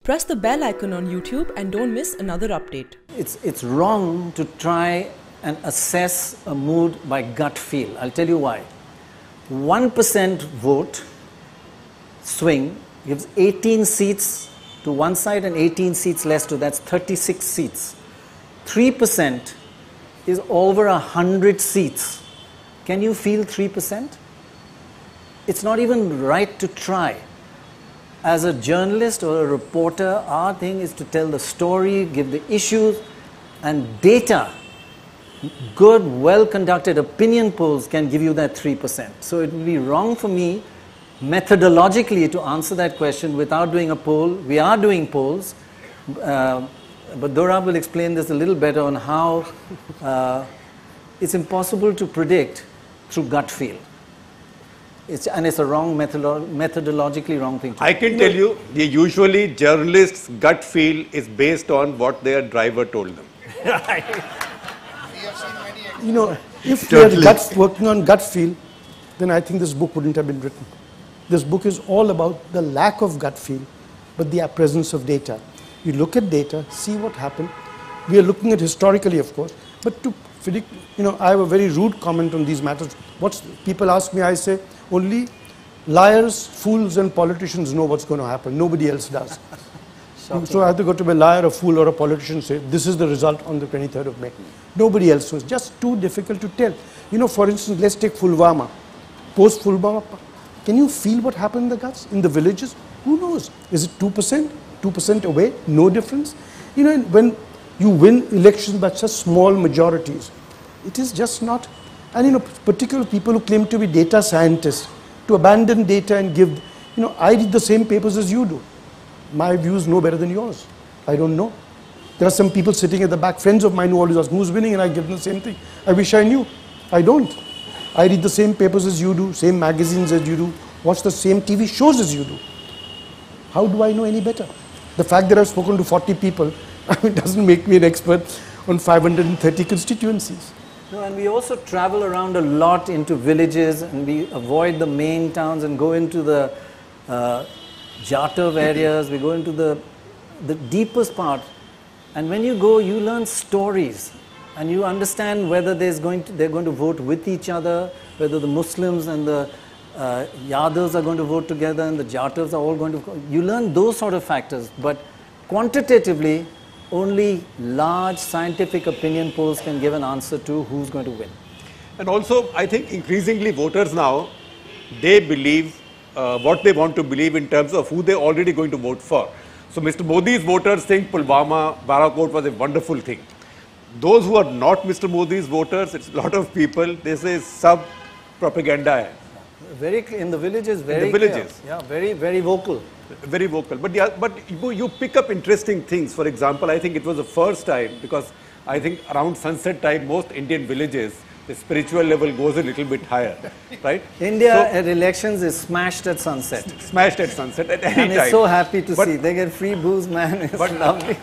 Press the bell icon on YouTube and don't miss another update. It's wrong to try and assess a mood by gut feel. I'll tell you why. 1% vote swing gives 18 seats to one side and 18 seats less to, that's 36 seats. 3% is over 100 seats. Can you feel 3%? It's not even right to try. As a journalist or a reporter, our thing is to tell the story, give the issues, and data. Good, well-conducted opinion polls can give you that 3%. So it would be wrong for me methodologically to answer that question without doing a poll. We are doing polls, but Dora will explain this a little better on how it's impossible to predict through gut feel. It's a wrong methodologically wrong thing to do. I can tell you, usually journalists' gut feel is based on what their driver told them. You know, if we are working on gut feel, then I think this book wouldn't have been written. This book is all about the lack of gut feel, but the presence of data. You look at data, see what happened. We are looking at historically, of course, but to predict, you know, I have a very rude comment on these matters. People ask me, I say, only liars, fools, and politicians know what's going to happen. Nobody else does. So I have to go to a liar, a fool, or a politician and say, this is the result on the 23rd of May. Nobody else knows. Just too difficult to tell. You know, for instance, let's take Pulwama. Post-Pulwama, can you feel what happened in the guts, in the villages? Who knows? Is it 2%? 2% away? No difference? You know, when you win elections by such small majorities, it is just not. And, you know, particular people who claim to be data scientists, to abandon data and give, you know, I read the same papers as you do. My views no better than yours. I don't know. There are some people sitting at the back, friends of mine who always ask, who's winning? And I give them the same thing. I wish I knew. I don't. I read the same papers as you do, same magazines as you do, watch the same TV shows as you do. How do I know any better? The fact that I've spoken to 40 people, it doesn't make me an expert on 530 constituencies. No, and we also travel around a lot into villages, and we avoid the main towns and go into the Jatav areas. We go into the deepest part, and when you go, you learn stories, and you understand whether they're going to vote with each other, whether the Muslims and the Yadavs are going to vote together, and the Jatavs are all going to. You learn those sort of factors, but quantitatively, only large scientific opinion polls can give an answer to who's going to win. And also, I think increasingly voters now, they believe what they want to believe in terms of who they're already going to vote for. So Mr. Modi's voters think Pulwama, Barakot was a wonderful thing. Those who are not Mr. Modi's voters, it's a lot of people, they say sub-propaganda. In the villages, very in the villages. Clear. Yeah, very, very vocal. Very vocal. But yeah, but you pick up interesting things. For example, I think it was the first time, because I think around sunset time, most Indian villages, the spiritual level goes a little bit higher, right? India at elections is smashed at sunset. Smashed at sunset at any time. And it's so happy to see. They get free booze, man. It's lovely.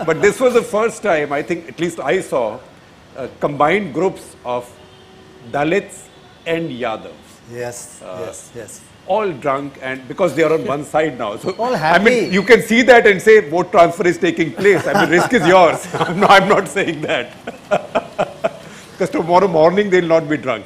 But this was the first time, I think, at least I saw, combined groups of Dalits and Yadavs. Yes, yes. All drunk, and because they are on one side now. So, all happy. I mean, you can see that and say vote transfer is taking place. I mean, risk is yours. I'm not saying that. Because tomorrow morning they'll not be drunk.